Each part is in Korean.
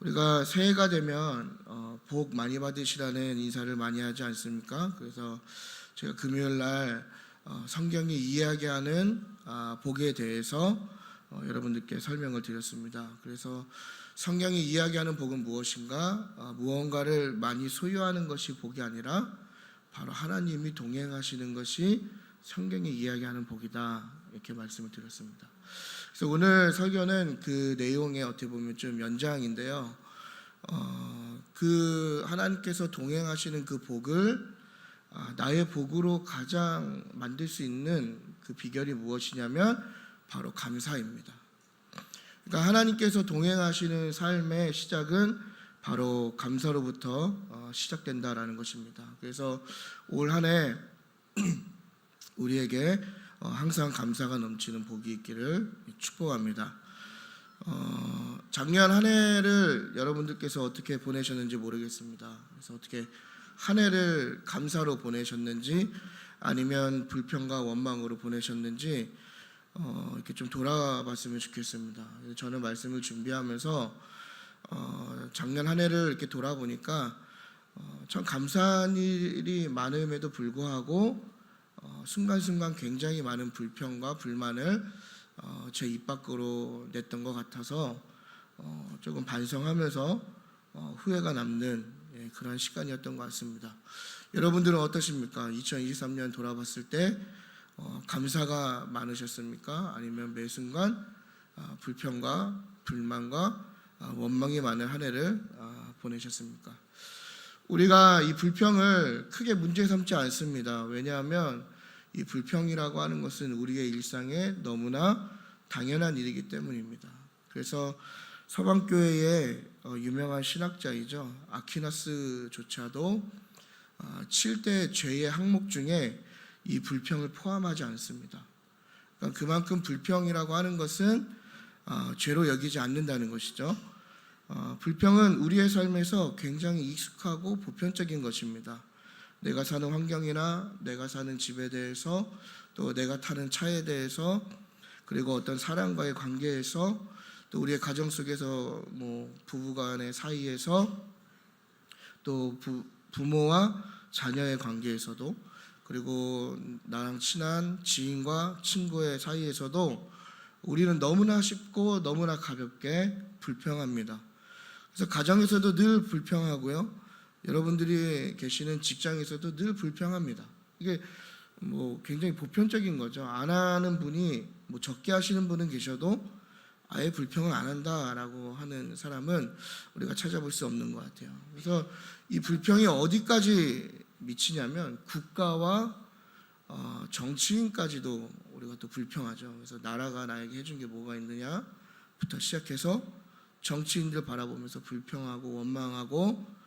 우리가 새해가 되면 복 많이 받으시라는 인사를 많이 하지 않습니까? 그래서 제가 금요일 날 성경이 이야기하는 복에 대해서 여러분들께 설명을 드렸습니다. 그래서 성경이 이야기하는 복은 무엇인가? 무언가를 많이 소유하는 것이 복이 아니라 바로 하나님이 동행하시는 것이 성경이 이야기하는 복이다, 이렇게 말씀을 드렸습니다. 그래서 오늘 설교는 그 내용의 어떻게 보면 좀 연장인데요. 그 하나님께서 동행하시는 그 복을 나의 복으로 가장 만들 수 있는 그 비결이 무엇이냐면 바로 감사입니다. 그러니까 하나님께서 동행하시는 삶의 시작은 바로 감사로부터 시작된다라는 것입니다. 그래서 올 한 해 우리에게 항상 감사가 넘치는 복이 있기를 축복합니다. 작년 한 해를 여러분들께서 어떻게 보내셨는지 모르겠습니다. 그래서 어떻게 한 해를 감사로 보내셨는지 아니면 불평과 원망으로 보내셨는지 이렇게 좀 돌아봤으면 좋겠습니다. 저는 말씀을 준비하면서 작년 한 해를 이렇게 돌아보니까 참 감사한 일이 많음에도 불구하고 순간순간 굉장히 많은 불평과 불만을 제 입 밖으로 냈던 것 같아서 조금 반성하면서 후회가 남는 그런 시간이었던 것 같습니다. 여러분들은 어떠십니까? 2023년 돌아봤을 때 감사가 많으셨습니까? 아니면 매 순간 불평과 불만과 원망이 많은 한 해를 보내셨습니까? 우리가 이 불평을 크게 문제 삼지 않습니다. 왜냐하면 이 불평이라고 하는 것은 우리의 일상에 너무나 당연한 일이기 때문입니다. 그래서 서방교회의 유명한 신학자이죠, 아퀴나스조차도 7대 죄의 항목 중에 이 불평을 포함하지 않습니다. 그러니까 그만큼 불평이라고 하는 것은 죄로 여기지 않는다는 것이죠. 불평은 우리의 삶에서 굉장히 익숙하고 보편적인 것입니다. 내가 사는 환경이나 내가 사는 집에 대해서, 또 내가 타는 차에 대해서, 그리고 어떤 사람과의 관계에서, 또 우리의 가정 속에서 부부간의 사이에서, 또 부모와 자녀의 관계에서도, 그리고 나랑 친한 지인과 친구의 사이에서도 우리는 너무나 쉽고 너무나 가볍게 불평합니다. 그래서 가정에서도 늘 불평하고요, 여러분들이 계시는 직장에서도 늘 불평합니다. 이게 굉장히 보편적인 거죠. 안 하는 분이 적게 하시는 분은 계셔도 아예 불평을 안 한다라고 하는 사람은 우리가 찾아볼 수 없는 것 같아요. 그래서 이 불평이 어디까지 미치냐면 국가와 정치인까지도 우리가 또 불평하죠. 그래서 나라가 나에게 해준 게 뭐가 있느냐부터 시작해서 정치인들 바라보면서 불평하고 원망하고,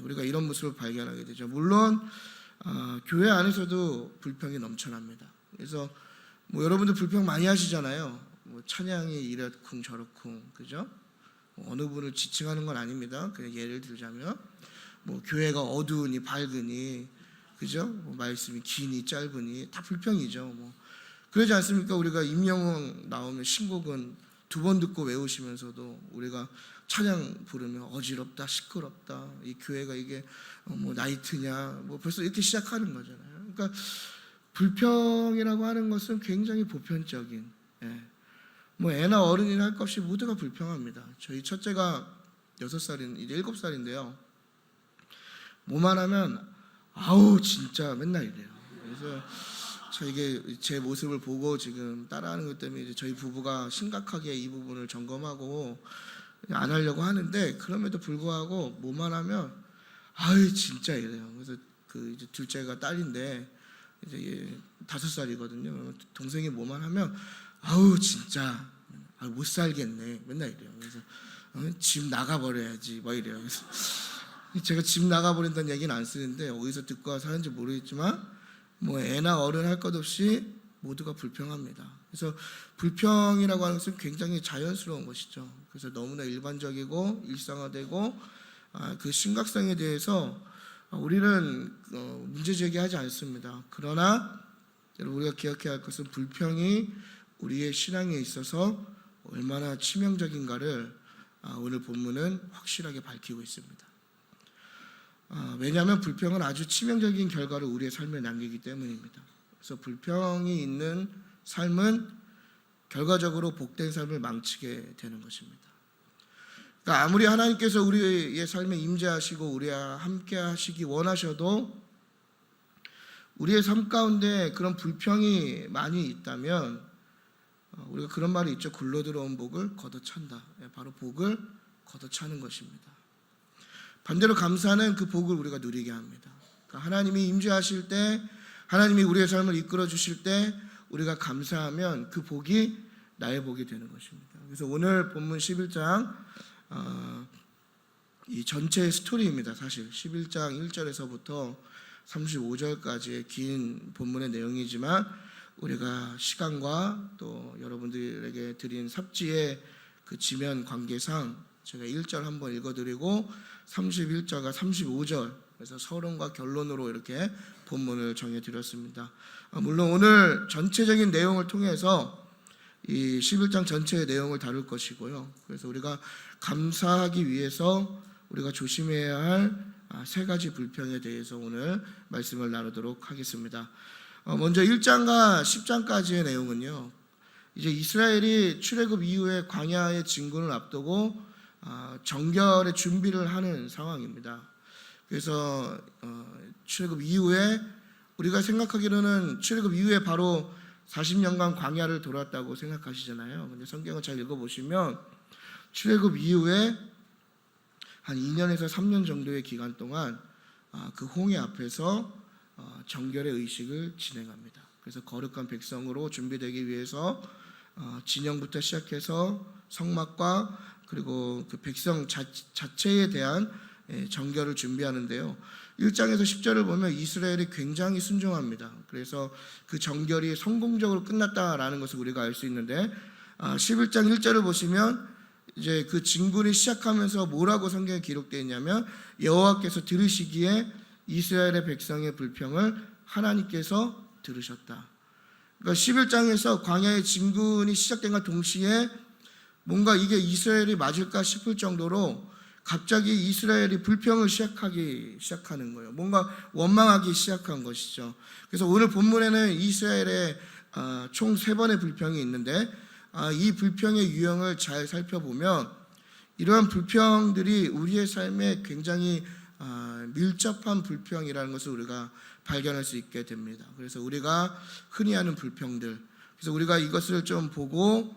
우리가 이런 모습을 발견하게 되죠. 물론 교회 안에서도 불평이 넘쳐납니다. 그래서 여러분들 불평 많이 하시잖아요. 찬양이 이렇쿵 저렇쿵, 그죠? 어느 분을 지칭하는 건 아닙니다. 그냥 예를 들자면 교회가 어두우니 밝으니, 그죠? 말씀이 기니 짧으니 다 불평이죠. 그러지 않습니까? 우리가 임영웅 나오면 신곡은 2번 듣고 외우시면서도 우리가 찬양 부르면 어지럽다, 시끄럽다, 이 교회가 이게 나이트냐, 벌써 이렇게 시작하는 거잖아요. 그러니까 불평이라고 하는 것은 굉장히 보편적인, 애나 어른이나 할 것 없이 모두가 불평합니다. 저희 첫째가 6살인 이제 7살인데요. 뭐만 하면 아우 진짜 맨날 이래요. 그래서 이게 제 모습을 보고 지금 따라하는 것 때문에 이제 저희 부부가 심각하게 이 부분을 점검하고 안 하려고 하는데, 그럼에도 불구하고 뭐만 하면 아유 진짜 이래요. 그래서 이제 둘째가 딸인데 이제 5살이거든요. 동생이 뭐만 하면 아우 진짜 못 살겠네, 맨날 이래요. 그래서 집 나가버려야지 이래요. 그래서 제가 집 나가버린다는 얘기는 안 쓰는데 어디서 듣고 와서 하는지 모르겠지만 애나 어른 할 것 없이 모두가 불평합니다. 그래서 불평이라고 하는 것은 굉장히 자연스러운 것이죠. 그래서 너무나 일반적이고 일상화되고 그 심각성에 대해서 우리는 문제 제기하지 않습니다. 그러나 우리가 기억해야 할 것은 불평이 우리의 신앙에 있어서 얼마나 치명적인가를 오늘 본문은 확실하게 밝히고 있습니다. 왜냐하면 불평은 아주 치명적인 결과를 우리의 삶에 남기기 때문입니다. 그래서 불평이 있는 삶은 결과적으로 복된 삶을 망치게 되는 것입니다. 그러니까 아무리 하나님께서 우리의 삶에 임재하시고 우리와 함께 하시기 원하셔도 우리의 삶 가운데 그런 불평이 많이 있다면 우리가 그런 말이 있죠. 굴러 들어온 복을 걷어찬다. 바로 복을 걷어차는 것입니다. 반대로 감사는 그 복을 우리가 누리게 합니다. 그러니까 하나님이 임재하실 때, 하나님이 우리의 삶을 이끌어 주실 때 우리가 감사하면 그 복이 나의 복이 되는 것입니다. 그래서 오늘 본문 11장 이 전체의 스토리입니다. 사실 11장 1절에서부터 35절까지의 긴 본문의 내용이지만 우리가 시간과 또 여러분들에게 드린 삽지의 그 지면 관계상 제가 1절 한번 읽어드리고 31절과 35절 그래서 서론과 결론으로 이렇게 본문을 정해드렸습니다. 물론 오늘 전체적인 내용을 통해서 이 11장 전체의 내용을 다룰 것이고요. 그래서 우리가 감사하기 위해서 우리가 조심해야 할 세 가지 불평에 대해서 오늘 말씀을 나누도록 하겠습니다. 먼저 1장과 10장까지의 내용은요. 이제 이스라엘이 출애굽 이후에 광야의 진군을 앞두고 정결의 준비를 하는 상황입니다. 그래서 출애굽 이후에 우리가 생각하기로는 출애굽 이후에 바로 40년간 광야를 돌았다고 생각하시잖아요. 근데 성경을 잘 읽어보시면 출애굽 이후에 한 2년에서 3년 정도의 기간 동안 그 홍해 앞에서 정결의 의식을 진행합니다. 그래서 거룩한 백성으로 준비되기 위해서 진영부터 시작해서 성막과 그리고 그 백성 자체에 대한 정결을 준비하는데요. 1장에서 10절을 보면 이스라엘이 굉장히 순종합니다. 그래서 그 정결이 성공적으로 끝났다라는 것을 우리가 알 수 있는데 11장 1절을 보시면 이제 그 진군이 시작하면서 뭐라고 성경에 기록되어 있냐면 여호와께서 들으시기에 이스라엘의 백성의 불평을 하나님께서 들으셨다. 그러니까 11장에서 광야의 진군이 시작된과 동시에 뭔가 이게 이스라엘이 맞을까 싶을 정도로 갑자기 이스라엘이 불평을 시작하는 거예요. 뭔가 원망하기 시작한 것이죠. 그래서 오늘 본문에는 이스라엘의 총 3번의 불평이 있는데 이 불평의 유형을 잘 살펴보면 이러한 불평들이 우리의 삶에 굉장히 밀접한 불평이라는 것을 우리가 발견할 수 있게 됩니다. 그래서 우리가 흔히 하는 불평들, 그래서 우리가 이것을 좀 보고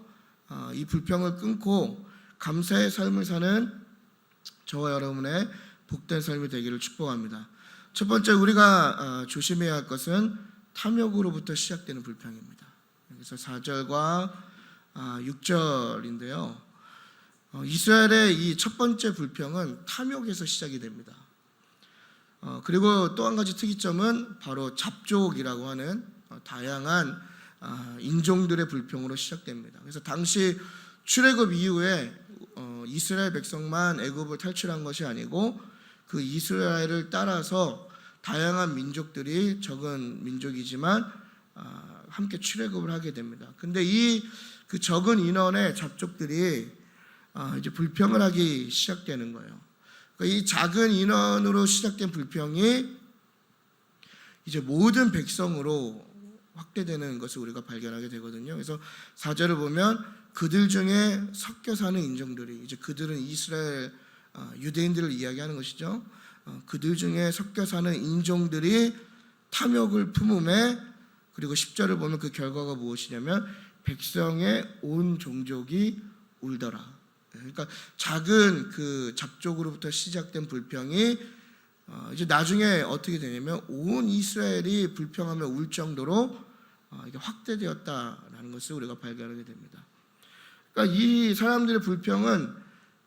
이 불평을 끊고 감사의 삶을 사는 저와 여러분의 복된 삶이 되기를 축복합니다. 첫 번째 우리가 조심해야 할 것은 탐욕으로부터 시작되는 불평입니다. 그래서 4절과 6절인데요. 이스라엘의 이 첫 번째 불평은 탐욕에서 시작이 됩니다. 그리고 또 한 가지 특이점은 바로 잡족이라고 하는 다양한 인종들의 불평으로 시작됩니다. 그래서 당시 출애굽 이후에 이스라엘 백성만 애굽을 탈출한 것이 아니고 그 이스라엘을 따라서 다양한 민족들이 적은 민족이지만 함께 출애굽을 하게 됩니다. 근데 그 적은 인원의 잡족들이 이제 불평을 하기 시작되는 거예요. 그러니까 이 작은 인원으로 시작된 불평이 이제 모든 백성으로 확대되는 것을 우리가 발견하게 되거든요. 그래서 4절을 보면 그들 중에 섞여 사는 인종들이 이제 그들은 이스라엘 유대인들을 이야기하는 것이죠. 그들 중에 섞여 사는 인종들이 탐욕을 품음에 그리고 10절을 보면 그 결과가 무엇이냐면 백성의 온 종족이 울더라. 그러니까 작은 그 잡족으로부터 시작된 불평이 이제 나중에 어떻게 되냐면 온 이스라엘이 불평하며 울 정도로 이게 확대되었다라는 것을 우리가 발견하게 됩니다. 그러니까 이 사람들의 불평은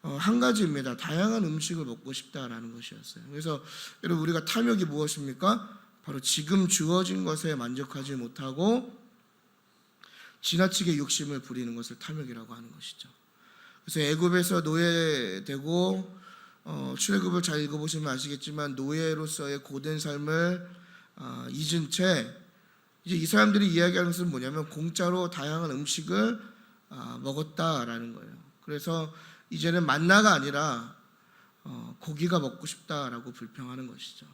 한 가지입니다. 다양한 음식을 먹고 싶다라는 것이었어요. 그래서 여러분 우리가 탐욕이 무엇입니까? 바로 지금 주어진 것에 만족하지 못하고 지나치게 욕심을 부리는 것을 탐욕이라고 하는 것이죠. 그래서 애굽에서 노예되고 출애굽을 잘 읽어보시면 아시겠지만 노예로서의 고된 삶을 잊은 채 이제 이 사람들이 이야기하는 것은 뭐냐면 공짜로 다양한 음식을 먹었다라는 거예요. 그래서 이제는 만나가 아니라 고기가 먹고 싶다라고 불평하는 것이죠.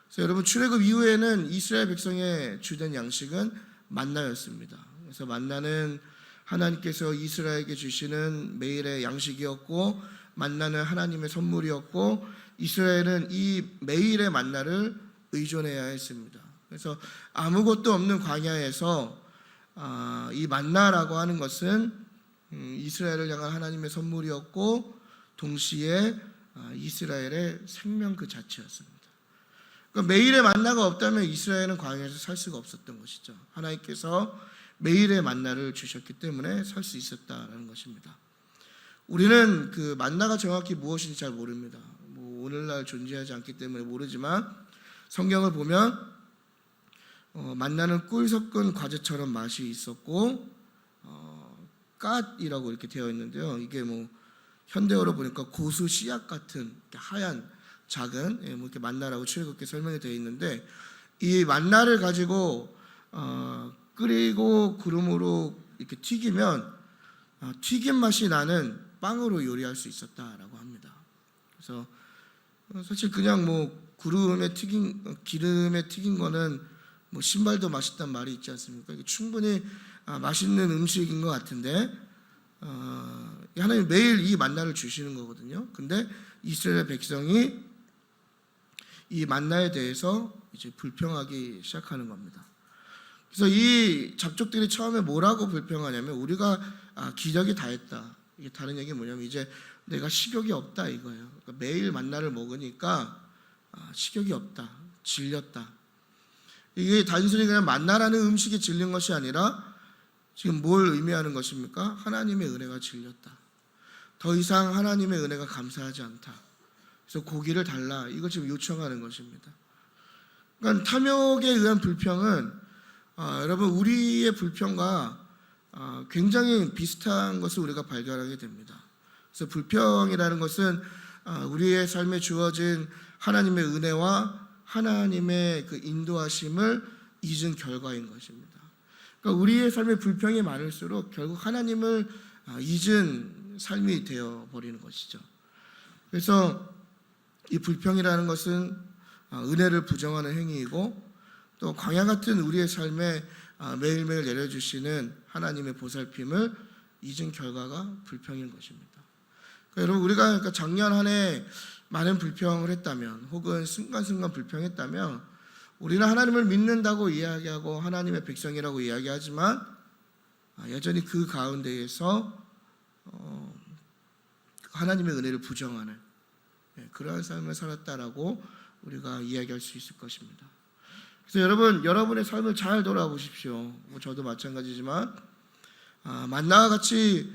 그래서 여러분, 출애굽 이후에는 이스라엘 백성의 주된 양식은 만나였습니다. 그래서 만나는 하나님께서 이스라엘에게 주시는 매일의 양식이었고, 만나는 하나님의 선물이었고, 이스라엘은 이 매일의 만나를 의존해야 했습니다. 그래서 아무것도 없는 광야에서 이 만나라고 하는 것은 이스라엘을 향한 하나님의 선물이었고, 동시에 이스라엘의 생명 그 자체였습니다. 그러니까 매일의 만나가 없다면 이스라엘은 광야에서 살 수가 없었던 것이죠. 하나님께서 매일의 만나를 주셨기 때문에 살 수 있었다는 것입니다. 우리는 그 만나가 정확히 무엇인지 잘 모릅니다. 오늘날 존재하지 않기 때문에 모르지만, 성경을 보면 만나는 꿀 섞은 과즙처럼 맛이 있었고, 갓이라고 이렇게 되어 있는데요. 이게 현대어로 보니까 고수 씨앗 같은 하얀 작은 이렇게 만나라고 출애굽기에 설명이 되어 있는데, 이 만나를 가지고 끓이고 기름으로 이렇게 튀기면 튀김 맛이 나는 빵으로 요리할 수 있었다라고 합니다. 그래서 사실 그냥 기름에 튀긴 거는 신발도 맛있단 말이 있지 않습니까? 이게 충분히 맛있는 음식인 것 같은데, 하나님 매일 이 만나를 주시는 거거든요. 근데 이스라엘 백성이 이 만나에 대해서 이제 불평하기 시작하는 겁니다. 그래서 이 잡족들이 처음에 뭐라고 불평하냐면, 우리가 기적이 다 했다. 이게 다른 얘기는 뭐냐면, 이제 내가 식욕이 없다 이거예요. 그러니까 매일 만나를 먹으니까 식욕이 없다, 질렸다. 이게 단순히 그냥 만나라는 음식이 질린 것이 아니라 지금 뭘 의미하는 것입니까? 하나님의 은혜가 질렸다. 더 이상 하나님의 은혜가 감사하지 않다. 그래서 고기를 달라. 이걸 지금 요청하는 것입니다. 그러니까 탐욕에 의한 불평은 여러분, 우리의 불평과 굉장히 비슷한 것을 우리가 발견하게 됩니다. 그래서 불평이라는 것은 우리의 삶에 주어진 하나님의 은혜와 하나님의 그 인도하심을 잊은 결과인 것입니다. 그러니까 우리의 삶에 불평이 많을수록 결국 하나님을 잊은 삶이 되어버리는 것이죠. 그래서 이 불평이라는 것은 은혜를 부정하는 행위이고, 또 광야 같은 우리의 삶에 매일매일 내려주시는 하나님의 보살핌을 잊은 결과가 불평인 것입니다. 그러니까 여러분, 우리가 작년 한 해 많은 불평을 했다면, 혹은 순간순간 불평했다면, 우리는 하나님을 믿는다고 이야기하고 하나님의 백성이라고 이야기하지만 여전히 그 가운데에서 하나님의 은혜를 부정하는 그러한 삶을 살았다라고 우리가 이야기할 수 있을 것입니다. 그래서 여러분의 삶을 잘 돌아보십시오. 저도 마찬가지지만 만나와 같이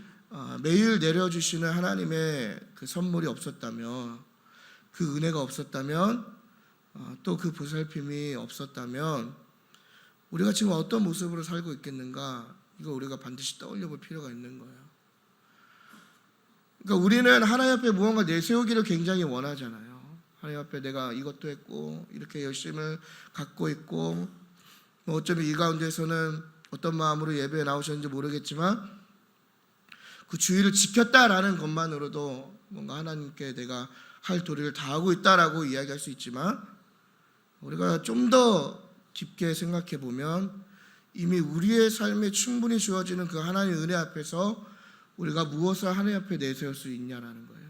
매일 내려주시는 하나님의 그 선물이 없었다면, 그 은혜가 없었다면, 또 그 보살핌이 없었다면 우리가 지금 어떤 모습으로 살고 있겠는가, 이거 우리가 반드시 떠올려 볼 필요가 있는 거예요. 그러니까 우리는 하나님 앞에 무언가 내세우기를 굉장히 원하잖아요. 하나님 앞에 내가 이것도 했고 이렇게 열심을 갖고 있고, 어쩌면 이 가운데서는 어떤 마음으로 예배에 나오셨는지 모르겠지만 그 주의를 지켰다라는 것만으로도 뭔가 하나님께 내가 할 도리를 다하고 있다라고 이야기할 수 있지만, 우리가 좀 더 깊게 생각해 보면 이미 우리의 삶에 충분히 주어지는 그 하나님의 은혜 앞에서 우리가 무엇을 하나님 앞에 내세울 수 있냐라는 거예요.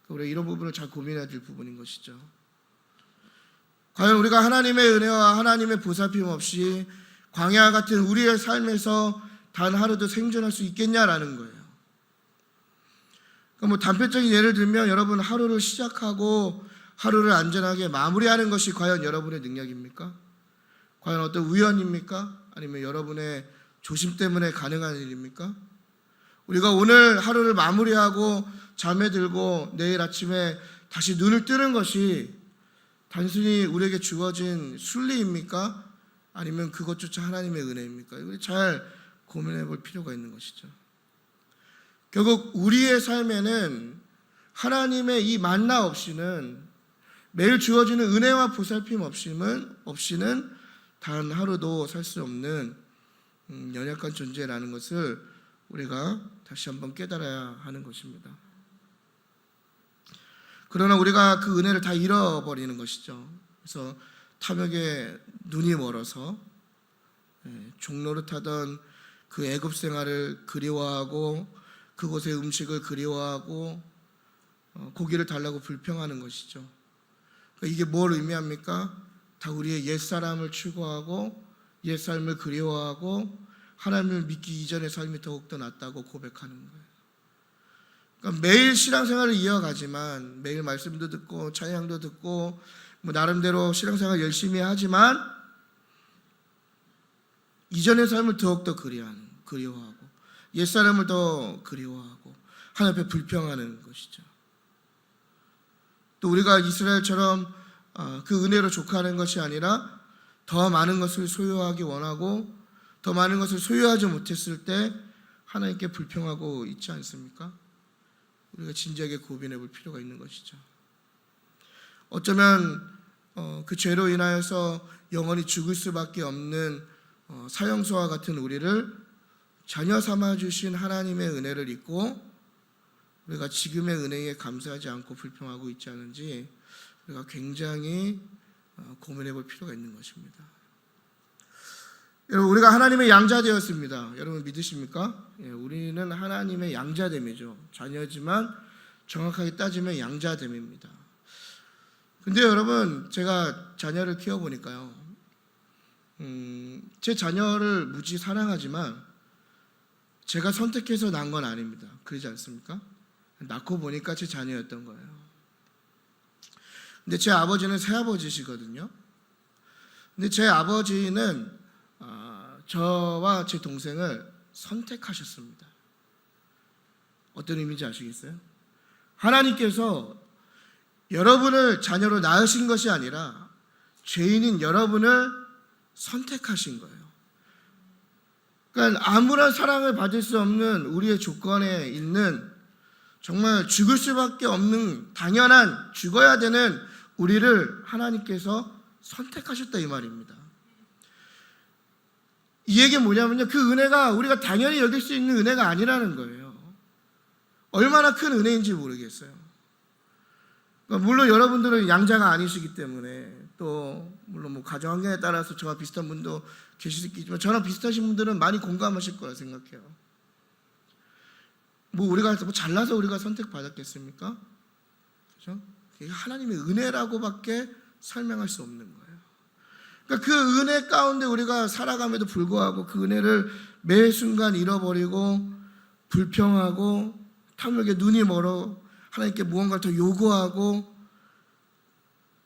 우리가 이런 부분을 잘 고민해야 될 부분인 것이죠. 과연 우리가 하나님의 은혜와 하나님의 보살핌 없이 광야 같은 우리의 삶에서 단 하루도 생존할 수 있겠냐라는 거예요. 그러니까 단편적인 예를 들면, 여러분 하루를 시작하고 하루를 안전하게 마무리하는 것이 과연 여러분의 능력입니까? 과연 어떤 우연입니까? 아니면 여러분의 조심 때문에 가능한 일입니까? 우리가 오늘 하루를 마무리하고 잠에 들고 내일 아침에 다시 눈을 뜨는 것이 단순히 우리에게 주어진 순리입니까? 아니면 그것조차 하나님의 은혜입니까? 이걸 잘 고민해 볼 필요가 있는 것이죠. 결국 우리의 삶에는 하나님의 이 만나 없이는, 매일 주어지는 은혜와 보살핌 없이는 단 하루도 살 수 없는 연약한 존재라는 것을 우리가 다시 한번 깨달아야 하는 것입니다. 그러나 우리가 그 은혜를 다 잃어버리는 것이죠. 그래서 탐욕에 눈이 멀어서 종노릇하던 그 애굽 생활을 그리워하고 그곳의 음식을 그리워하고 고기를 달라고 불평하는 것이죠. 그러니까 이게 뭘 의미합니까? 다 우리의 옛사람을 추구하고 옛삶을 그리워하고 하나님을 믿기 이전의 삶이 더욱더 낫다고 고백하는 거예요. 그러니까 매일 신앙생활을 이어가지만 매일 말씀도 듣고 찬양도 듣고 나름대로 신앙생활 열심히 하지만 이전의 삶을 더욱더 그리워하고 옛사람을 더 그리워하고 하나님 앞에 불평하는 것이죠. 또 우리가 이스라엘처럼 그 은혜로 족하는 것이 아니라 더 많은 것을 소유하기 원하고 더 많은 것을 소유하지 못했을 때 하나님께 불평하고 있지 않습니까? 우리가 진지하게 고민해 볼 필요가 있는 것이죠. 어쩌면 그 죄로 인하여서 영원히 죽을 수밖에 없는 사형수와 같은 우리를 자녀 삼아 주신 하나님의 은혜를 잊고 우리가 지금의 은혜에 감사하지 않고 불평하고 있지 않은지 우리가 굉장히 고민해 볼 필요가 있는 것입니다. 여러분, 우리가 하나님의 양자 되었습니다. 여러분 믿으십니까? 우리는 하나님의 양자됨이죠. 자녀지만 정확하게 따지면 양자됨입니다. 근데 여러분, 제가 자녀를 키워보니까요, 제 자녀를 무지 사랑하지만 제가 선택해서 낳은 건 아닙니다. 그러지 않습니까? 낳고 보니까 제 자녀였던 거예요. 근데 제 아버지는 새아버지시거든요. 근데 제 아버지는 저와 제 동생을 선택하셨습니다. 어떤 의미인지 아시겠어요? 하나님께서 여러분을 자녀로 낳으신 것이 아니라 죄인인 여러분을 선택하신 거예요. 그러니까 아무런 사랑을 받을 수 없는 우리의 조건에 있는 정말 죽을 수밖에 없는 당연한 죽어야 되는 우리를 하나님께서 선택하셨다 이 말입니다. 이 얘기는 뭐냐면요, 그 은혜가 우리가 당연히 여길 수 있는 은혜가 아니라는 거예요. 얼마나 큰 은혜인지 모르겠어요. 그러니까 물론 여러분들은 양자가 아니시기 때문에 또 물론 가정 환경에 따라서 저와 비슷한 분도 계실 수 있겠지만 저랑 비슷하신 분들은 많이 공감하실 거라 생각해요. 우리가 잘나서 우리가 선택받았겠습니까? 그렇죠? 하나님의 은혜라고밖에 설명할 수 없는 거예요. 그러니까 그 은혜 가운데 우리가 살아감에도 불구하고 그 은혜를 매 순간 잃어버리고 불평하고 탐욕에 눈이 멀어 하나님께 무언가를 더 요구하고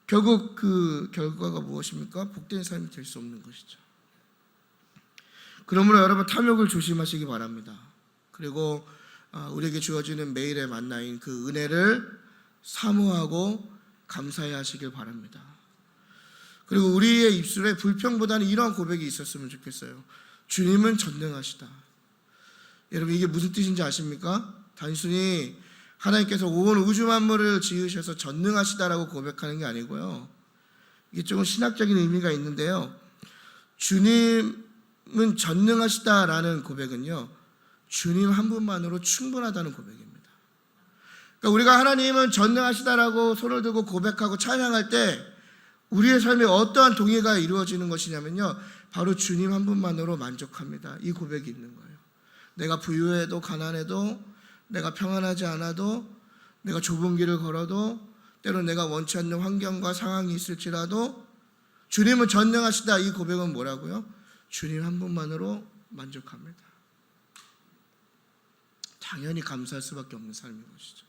결국 그 결과가 무엇입니까? 복된 삶이 될 수 없는 것이죠. 그러므로 여러분 탐욕을 조심하시기 바랍니다. 그리고 우리에게 주어지는 매일의 만나인 그 은혜를 사모하고 감사해야 하시길 바랍니다. 그리고 우리의 입술에 불평보다는 이러한 고백이 있었으면 좋겠어요. 주님은 전능하시다. 여러분 이게 무슨 뜻인지 아십니까? 단순히 하나님께서 온 우주 만물을 지으셔서 전능하시다라고 고백하는 게 아니고요. 이게 조금 신학적인 의미가 있는데요. 주님은 전능하시다라는 고백은요, 주님 한 분만으로 충분하다는 고백입니다. 그러니까 우리가 하나님은 전능하시다라고 손을 들고 고백하고 찬양할 때 우리의 삶에 어떠한 동의가 이루어지는 것이냐면요, 바로 주님 한 분만으로 만족합니다. 이 고백이 있는 거예요. 내가 부유해도 가난해도 내가 평안하지 않아도 내가 좁은 길을 걸어도 때로는 내가 원치 않는 환경과 상황이 있을지라도 주님은 전능하시다. 이 고백은 뭐라고요? 주님 한 분만으로 만족합니다. 당연히 감사할 수밖에 없는 삶인 것이죠.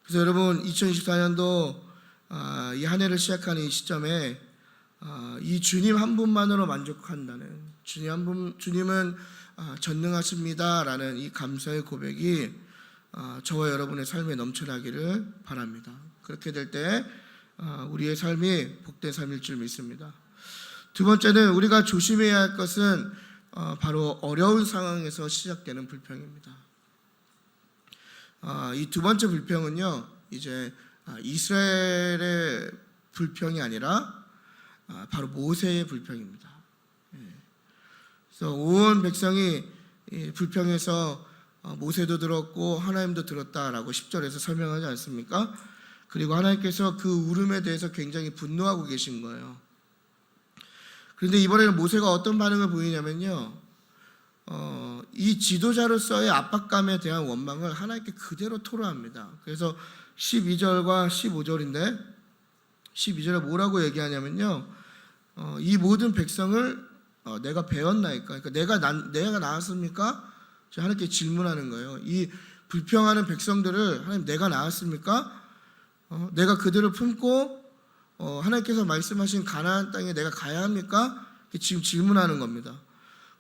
그래서 여러분 2024년도 이 한 해를 시작하는 이 시점에 이 주님 한 분만으로 만족한다는 주님은 전능하십니다라는 이 감사의 고백이 저와 여러분의 삶에 넘쳐나기를 바랍니다. 그렇게 될 때 우리의 삶이 복된 삶일 줄 믿습니다. 두 번째는 우리가 조심해야 할 것은 바로 어려운 상황에서 시작되는 불평입니다. 이 두 번째 불평은요, 이제 이스라엘의 불평이 아니라 바로 모세의 불평입니다. 그래서 온 백성이 이 불평에서 모세도 들었고 하나님도 들었다라고 10절에서 설명하지 않습니까? 그리고 하나님께서 그 울음에 대해서 굉장히 분노하고 계신 거예요. 그런데 이번에는 모세가 어떤 반응을 보이냐면요, 이 지도자로서의 압박감에 대한 원망을 하나님께 그대로 토로합니다. 그래서 12절과 15절인데 12절에 뭐라고 얘기하냐면요, 이 모든 백성을 내가 배웠나이까, 그러니까 내가 낳았습니까? 하나님께 질문하는 거예요. 이 불평하는 백성들을 하나님 내가 낳았습니까? 내가 그들을 품고 하나님께서 말씀하신 가나안 땅에 내가 가야 합니까? 지금 질문하는 겁니다.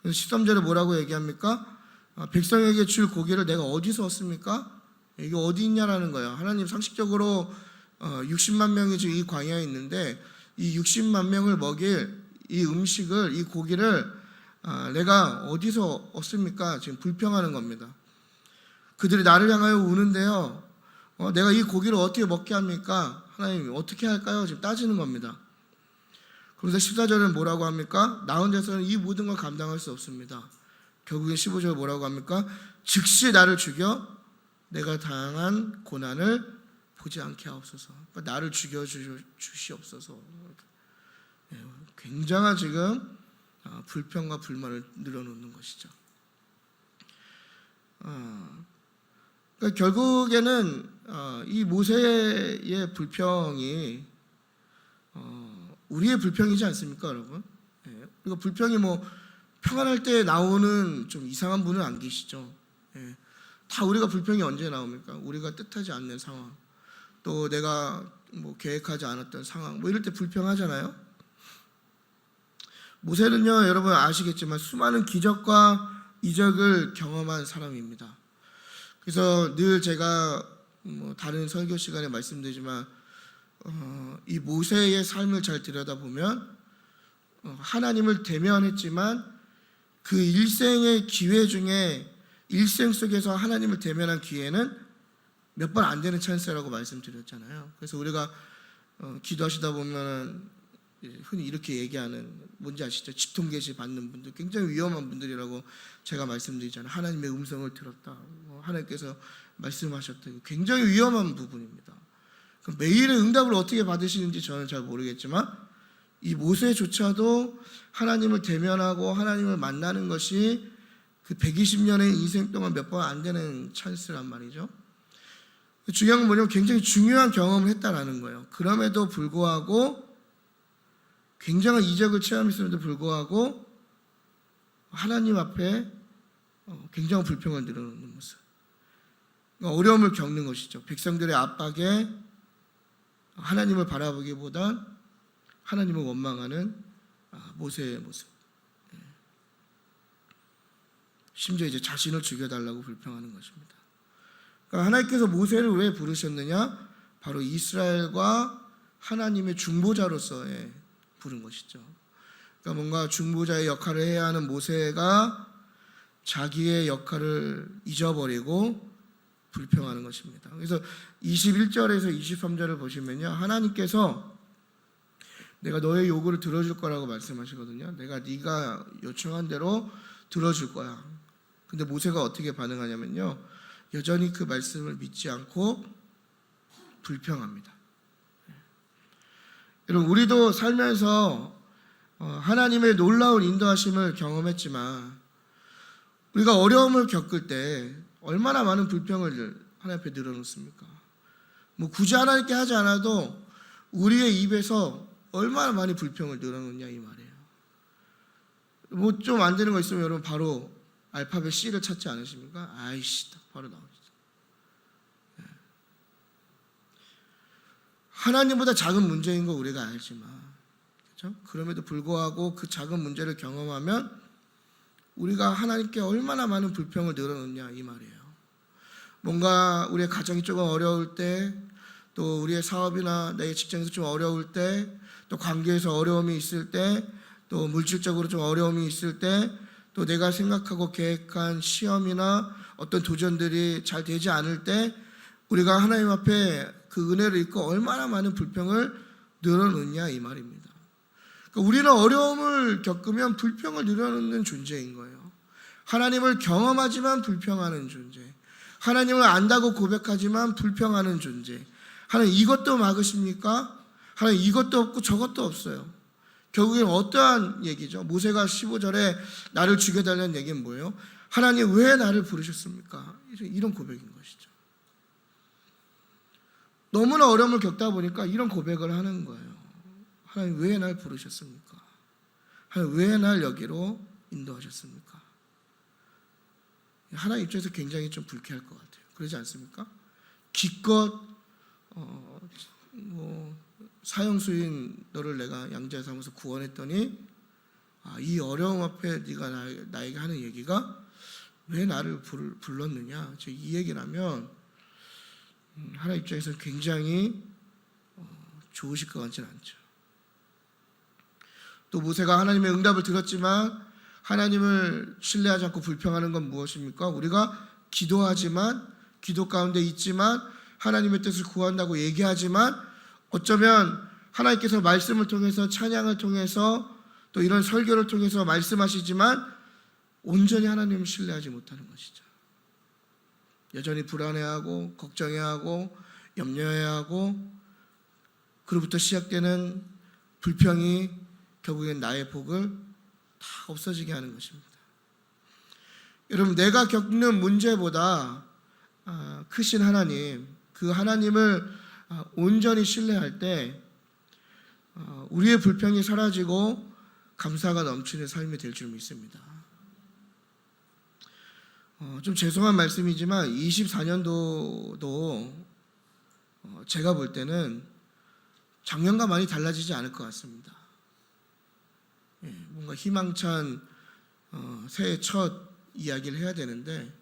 13절에 뭐라고 얘기합니까? 백성에게 줄 고기를 내가 어디서 얻습니까? 이게 어디 있냐라는 거예요. 하나님 상식적으로 60만 명이 지금 이 광야에 있는데 이 60만 명을 먹일 이 음식을, 이 고기를 내가 어디서 얻습니까? 지금 불평하는 겁니다. 그들이 나를 향하여 우는데요, 내가 이 고기를 어떻게 먹게 합니까? 하나님 어떻게 할까요? 지금 따지는 겁니다. 그래서 14절은 뭐라고 합니까? 나 혼자서는 이 모든 걸 감당할 수 없습니다. 결국엔 15절 뭐라고 합니까? 즉시 나를 죽여 내가 당한 고난을 보지 않게 하옵소서. 그러니까 나를 죽여 주시옵소서. 굉장한 지금 불평과 불만을 늘어놓는 것이죠. 그러니까 결국에는 이 모세의 불평이 우리의 불평이지 않습니까, 여러분? 그리고 불평이 뭐 평안할 때 나오는 좀 이상한 분은 안 계시죠. 다 우리가 불평이 언제 나옵니까? 우리가 뜻하지 않는 상황, 또 내가 뭐 계획하지 않았던 상황, 뭐 이럴 때 불평하잖아요. 모세는요, 여러분 아시겠지만 수많은 기적과 이적을 경험한 사람입니다. 그래서 늘 제가 뭐 다른 설교 시간에 말씀드리지만 이 모세의 삶을 잘 들여다보면 하나님을 대면했지만 그 일생의 기회 중에 일생 속에서 하나님을 대면한 기회는 몇 번 안 되는 찬스라고 말씀드렸잖아요. 그래서 우리가 기도하시다 보면 흔히 이렇게 얘기하는, 뭔지 아시죠? 집통계시 받는 분들, 굉장히 위험한 분들이라고 제가 말씀드리잖아요. 하나님의 음성을 들었다, 하나님께서 말씀하셨다. 굉장히 위험한 부분입니다. 매일의 응답을 어떻게 받으시는지 저는 잘 모르겠지만 이 모세조차도 하나님을 대면하고 하나님을 만나는 것이 그 120년의 인생 동안 몇 번 안 되는 찬스란 말이죠. 중요한 건 뭐냐면 굉장히 중요한 경험을 했다라는 거예요. 그럼에도 불구하고, 굉장한 이적을 체험했음에도 불구하고 하나님 앞에 굉장한 불평을 늘어놓는 모습, 그러니까 어려움을 겪는 것이죠. 백성들의 압박에 하나님을 바라보기보단 하나님을 원망하는 모세의 모습. 심지어 이제 자신을 죽여달라고 불평하는 것입니다. 그러니까 하나님께서 모세를 왜 부르셨느냐? 바로 이스라엘과 하나님의 중보자로서의 부른 것이죠. 그러니까 뭔가 중보자의 역할을 해야 하는 모세가 자기의 역할을 잊어버리고 불평하는 것입니다. 그래서 21절에서 23절을 보시면요, 하나님께서 내가 너의 요구를 들어줄 거라고 말씀하시거든요. 내가 네가 요청한 대로 들어줄 거야. 근데 모세가 어떻게 반응하냐면요, 여전히 그 말씀을 믿지 않고 불평합니다. 여러분, 우리도 살면서 하나님의 놀라운 인도하심을 경험했지만 우리가 어려움을 겪을 때 얼마나 많은 불평을 하나님 앞에 늘어놓습니까? 뭐 굳이 하나님께 하지 않아도 우리의 입에서 얼마나 많이 불평을 늘어놓냐 이 말이에요. 뭐 좀 안 되는 거 있으면 여러분 바로 알파벳 C를 찾지 않으십니까? 아이씨, 바로 나오죠. 하나님보다 작은 문제인 거 우리가 알지만, 그렇죠? 그럼에도 불구하고 그 작은 문제를 경험하면 우리가 하나님께 얼마나 많은 불평을 늘어놓냐 이 말이에요. 뭔가 우리의 가정이 조금 어려울 때, 또 우리의 사업이나 내 직장에서 좀 어려울 때, 또 관계에서 어려움이 있을 때, 또 물질적으로 좀 어려움이 있을 때, 또 내가 생각하고 계획한 시험이나 어떤 도전들이 잘 되지 않을 때 우리가 하나님 앞에 그 은혜를 입고 얼마나 많은 불평을 늘어놓냐 이 말입니다. 그러니까 우리는 어려움을 겪으면 불평을 늘어놓는 존재인 거예요. 하나님을 경험하지만 불평하는 존재, 하나님을 안다고 고백하지만 불평하는 존재. 하나님 이것도 막으십니까? 하나님 이것도 없고 저것도 없어요. 결국엔 어떠한 얘기죠? 모세가 15절에 나를 죽여달라는 얘기는 뭐예요? 하나님 왜 나를 부르셨습니까? 이런 고백인 것이죠. 너무나 어려움을 겪다 보니까 이런 고백을 하는 거예요. 하나님 왜 날 부르셨습니까? 하나님 왜 날 여기로 인도하셨습니까? 하나님 입장에서 굉장히 좀 불쾌할 것 같아요. 그러지 않습니까? 기껏 사형수인 너를 내가 양자 삼아서 구원했더니 이 어려움 앞에 네가 나에게 하는 얘기가 왜 나를 불렀느냐, 이 얘기라면 하나님 입장에서 굉장히 좋으실 것 같지는 않죠. 또 모세가 하나님의 응답을 들었지만 하나님을 신뢰하지 않고 불평하는 건 무엇입니까? 우리가 기도하지만, 기도 가운데 있지만, 하나님의 뜻을 구한다고 얘기하지만 어쩌면 하나님께서 말씀을 통해서, 찬양을 통해서, 또 이런 설교를 통해서 말씀하시지만 온전히 하나님을 신뢰하지 못하는 것이죠. 여전히 불안해하고 걱정해하고 염려해하고, 그로부터 시작되는 불평이 결국엔 나의 복을 다 없어지게 하는 것입니다. 여러분, 내가 겪는 문제보다 크신 하나님, 그 하나님을 온전히 신뢰할 때 우리의 불평이 사라지고 감사가 넘치는 삶이 될 줄 믿습니다. 좀 죄송한 말씀이지만 24년도도 제가 볼 때는 작년과 많이 달라지지 않을 것 같습니다. 뭔가 희망찬 새해 첫 이야기를 해야 되는데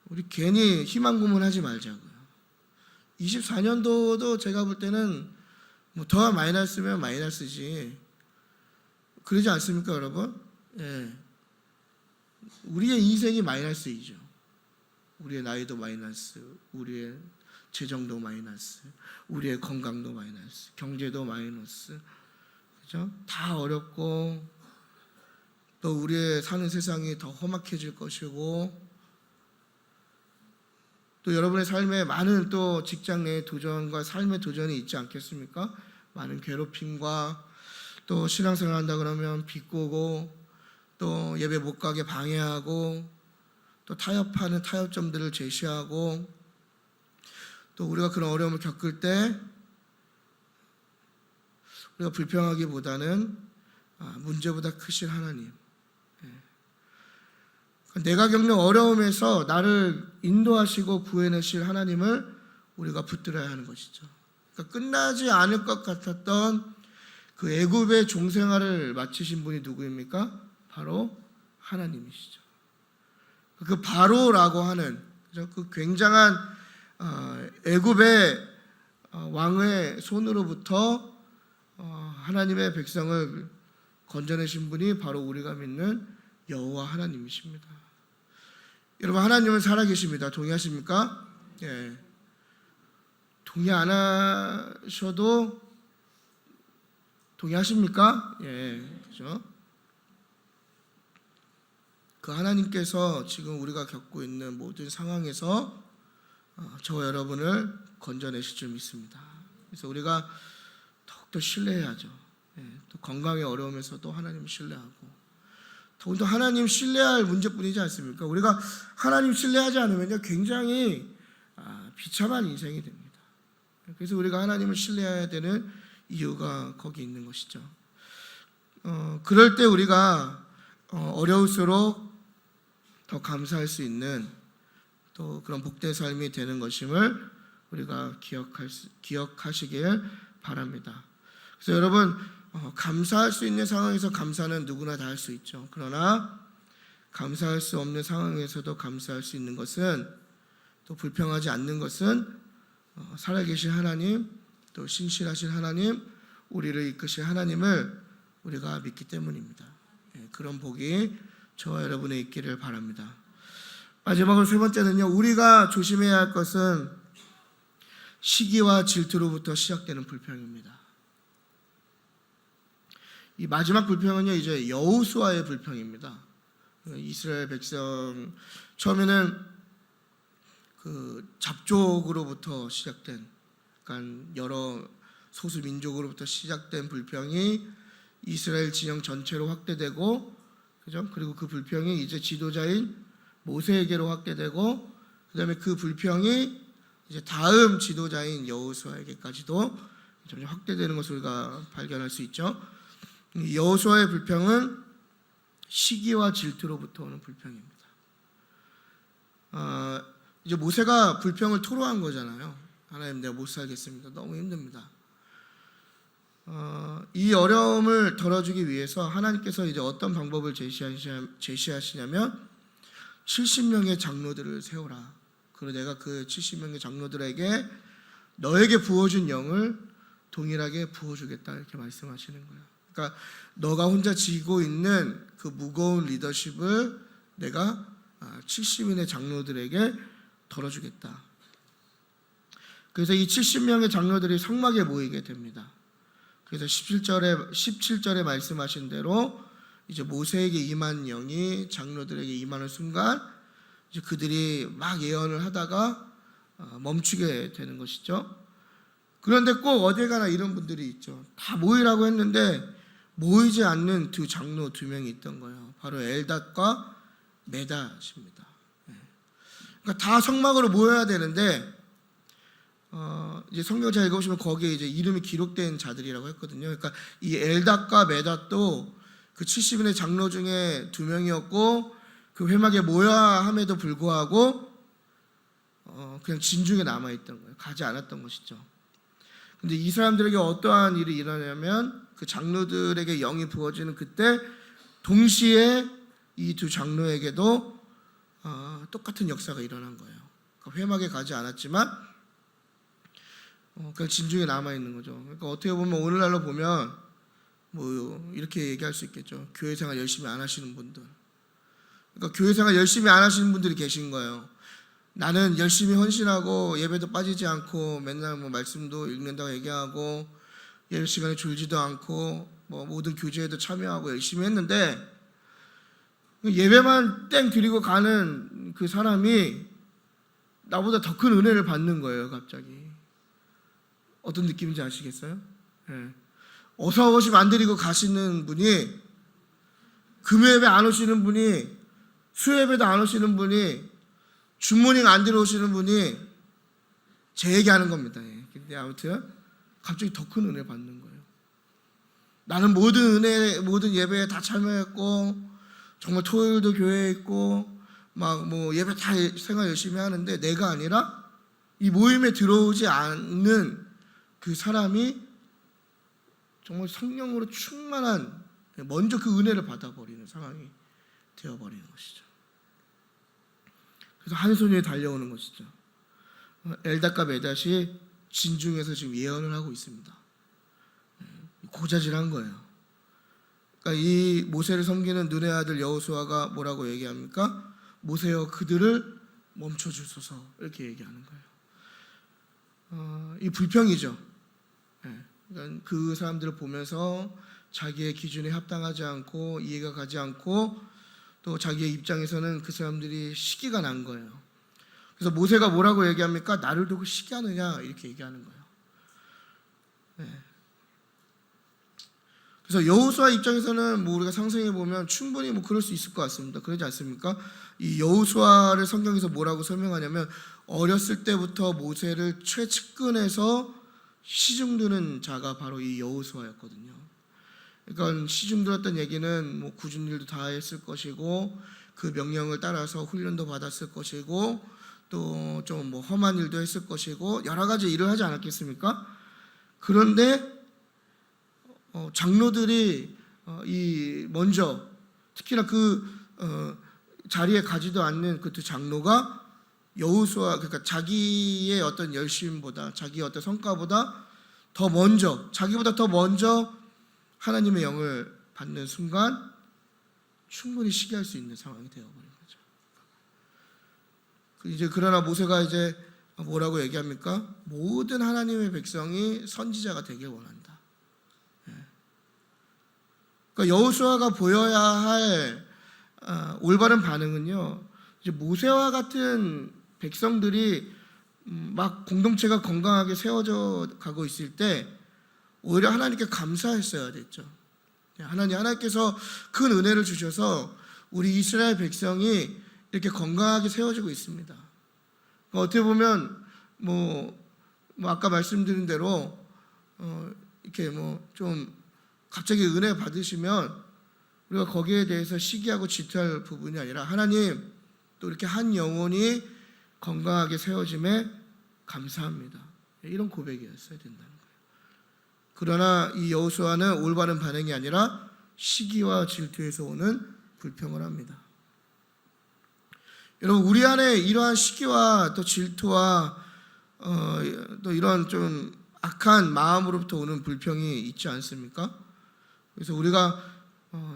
우리 괜히 희망 고문하지 말자고요. 24년도도 제가 볼 때는 더 마이너스면 마이너스지, 그러지 않습니까, 여러분? 우리의 인생이 마이너스이죠. 우리의 나이도 마이너스, 우리의 재정도 마이너스, 우리의 건강도 마이너스, 경제도 마이너스, 그죠? 다 어렵고, 또 우리의 사는 세상이 더 험악해질 것이고, 또 여러분의 삶에 많은 또 직장 내의 도전과 삶의 도전이 있지 않겠습니까? 많은 괴롭힘과, 또 신앙생활 한다 그러면 비꼬고, 또 예배 못 가게 방해하고, 또 타협하는 타협점들을 제시하고, 또 우리가 그런 어려움을 겪을 때 우리가 불평하기보다는 문제보다 크신 하나님, 내가 겪는 어려움에서 나를 인도하시고 구해내실 하나님을 우리가 붙들어야 하는 것이죠. 그러니까 끝나지 않을 것 같았던 그 애굽의 종생활을 마치신 분이 누구입니까? 바로 하나님이시죠. 그 바로라고 하는 그 굉장한 애굽의 왕의 손으로부터 하나님의 백성을 건져내신 분이 바로 우리가 믿는 여호와 하나님이십니다. 여러분, 하나님은 살아계십니다. 동의하십니까? 예. 동의 안 하셔도 동의하십니까? 예, 그죠? 그 하나님께서 지금 우리가 겪고 있는 모든 상황에서 저와 여러분을 건져내실 줄 믿습니다. 그래서 우리가 더욱더 신뢰해야죠. 예, 또 건강의 어려움에서도 하나님을 신뢰하고, 더욱더 하나님 신뢰할 문제뿐이지 않습니까? 우리가 하나님 신뢰하지 않으면요, 굉장히 비참한 인생이 됩니다. 그래서 우리가 하나님을 신뢰해야 되는 이유가 거기 있는 것이죠. 그럴 때 우리가 어려울수록 더 감사할 수 있는 또 그런 복된 삶이 되는 것임을 우리가 기억하시길 바랍니다. 그래서 여러분, 감사할 수 있는 상황에서 감사는 누구나 다 할 수 있죠. 그러나 감사할 수 없는 상황에서도 감사할 수 있는 것은, 또 불평하지 않는 것은 살아계신 하나님, 또 신실하신 하나님, 우리를 이끄실 하나님을 우리가 믿기 때문입니다. 그런 복이 저와 여러분의 있기를 바랍니다. 마지막으로 세 번째는요, 우리가 조심해야 할 것은 시기와 질투로부터 시작되는 불평입니다. 이 마지막 불평은요, 이제 여호수아의 불평입니다. 이스라엘 백성 처음에는 그 잡족으로부터 시작된, 그러니까 여러 소수 민족으로부터 시작된 불평이 이스라엘 진영 전체로 확대되고, 그죠? 그리고 그 불평이 이제 지도자인 모세에게로 확대되고, 그다음에 그 불평이 이제 다음 지도자인 여호수아에게까지도 점점 확대되는 것을 우리가 발견할 수 있죠. 여호수아의 불평은 시기와 질투로부터 오는 불평입니다. 이제 모세가 불평을 토로한 거잖아요. 하나님, 내가 못 살겠습니다. 너무 힘듭니다. 이 어려움을 덜어주기 위해서 하나님께서 이제 어떤 방법을 제시하시냐면 70명의 장로들을 세워라. 그리고 내가 그 70명의 장로들에게 너에게 부어준 영을 동일하게 부어주겠다, 이렇게 말씀하시는 거예요. 그러니까 너가 혼자 지고 있는 그 무거운 리더십을 내가 70인의 장로들에게 덜어주겠다. 그래서 이 70명의 장로들이 성막에 모이게 됩니다. 그래서 17절에 말씀하신 대로 이제 모세에게 임한 영이 장로들에게 임하는 순간 이제 그들이 막 예언을 하다가 멈추게 되는 것이죠. 그런데 꼭 어딜 가나 이런 분들이 있죠. 다 모이라고 했는데 모이지 않는 두 장로 2명이 있던 거예요. 바로 엘닷과 메닷입니다. 그러니까 다 성막으로 모여야 되는데 이제 성경 잘 읽어보시면 거기에 이제 이름이 기록된 자들이라고 했거든요. 그러니까 이 엘닷과 메닷도 그 70인의 장로 중에 2명이었고 그 회막에 모여야 함에도 불구하고 그냥 진중에 남아있던 거예요. 가지 않았던 것이죠. 근데 이 사람들에게 어떠한 일이 일어나냐면 그 장로들에게 영이 부어지는 그때 동시에 이 두 장로에게도 똑같은 역사가 일어난 거예요. 그러니까 회막에 가지 않았지만 그냥 진중에 남아있는 거죠. 그러니까 어떻게 보면 오늘날로 보면 뭐 이렇게 얘기할 수 있겠죠. 교회생활 열심히 안 하시는 분들. 그러니까 교회생활 열심히 안 하시는 분들이 계신 거예요. 나는 열심히 헌신하고 예배도 빠지지 않고 맨날 뭐 말씀도 읽는다고 얘기하고 예배 시간에 졸지도 않고 뭐 모든 교제에도 참여하고 열심히 했는데 예배만 땡 드리고 가는 그 사람이 나보다 더 큰 은혜를 받는 거예요. 갑자기 어떤 느낌인지 아시겠어요? 네. 어서 오시면 안 드리고 가시는 분이, 금요예배 안 오시는 분이, 수요예배도 안 오시는 분이, 줌모닝 안 들어오시는 분이 제 얘기하는 겁니다. 근데 아무튼 갑자기 더 큰 은혜 받는 거예요. 나는 모든 예배에 다 참여했고 정말 토요일도 교회에 있고 막 뭐 예배 다 생활 열심히 하는데 내가 아니라 이 모임에 들어오지 않는 그 사람이 정말 성령으로 충만한, 먼저 그 은혜를 받아버리는 상황이 되어버리는 것이죠. 그래서 한 손에 달려오는 것이죠. 엘닷과 메닷이 진중에서 지금 예언을 하고 있습니다. 고자질한 거예요. 그러니까 이 모세를 섬기는 눈의 아들 여호수아가 뭐라고 얘기합니까? 모세여 그들을 멈춰주소서, 이렇게 얘기하는 거예요. 이 불평이죠. 그러니까 그 사람들을 보면서 자기의 기준에 합당하지 않고 이해가 가지 않고 또 자기의 입장에서는 그 사람들이 시기가 난 거예요. 그래서 모세가 뭐라고 얘기합니까? 나를 두고 시기하느냐, 이렇게 얘기하는 거예요. 그래서 여호수아 입장에서는 뭐 우리가 상상해 보면 충분히 뭐 그럴 수 있을 것 같습니다. 그러지 않습니까? 이 여호수아를 성경에서 뭐라고 설명하냐면 어렸을 때부터 모세를 최측근에서 시중드는 자가 바로 이 여호수아였거든요. 그러니까 시중들었던 얘기는 뭐 굳은 일도 다 했을 것이고 그 명령을 따라서 훈련도 받았을 것이고 또 좀 뭐 험한 일도 했을 것이고 여러 가지 일을 하지 않았겠습니까? 그런데 장로들이 먼저 특히나 그 자리에 가지도 않는 그 두 장로가 여호수아, 그러니까 자기의 어떤 열심보다 자기의 어떤 성과보다 더 먼저, 자기보다 더 먼저 하나님의 영을 받는 순간 충분히 시기할 수 있는 상황이 되어버린 거죠. 이제 그러나 모세가 이제 뭐라고 얘기합니까? 모든 하나님의 백성이 선지자가 되길 원한다. 그러니까 여호수아가 보여야 할 올바른 반응은요, 이제 모세와 같은 백성들이 막 공동체가 건강하게 세워져 가고 있을 때 오히려 하나님께 감사했어야 됐죠. 하나님께서 큰 은혜를 주셔서 우리 이스라엘 백성이 이렇게 건강하게 세워지고 있습니다. 어떻게 보면 아까 말씀드린 대로 이렇게 좀 갑자기 은혜 받으시면 우리가 거기에 대해서 시기하고 질투할 부분이 아니라 하나님, 또 이렇게 한 영혼이 건강하게 세워짐에 감사합니다. 이런 고백이었어야 된다는 거예요. 그러나 이 여호수아는 올바른 반응이 아니라 시기와 질투에서 오는 불평을 합니다. 여러분, 우리 안에 이러한 시기와 또 질투와 또 이런 좀 악한 마음으로부터 오는 불평이 있지 않습니까? 그래서 우리가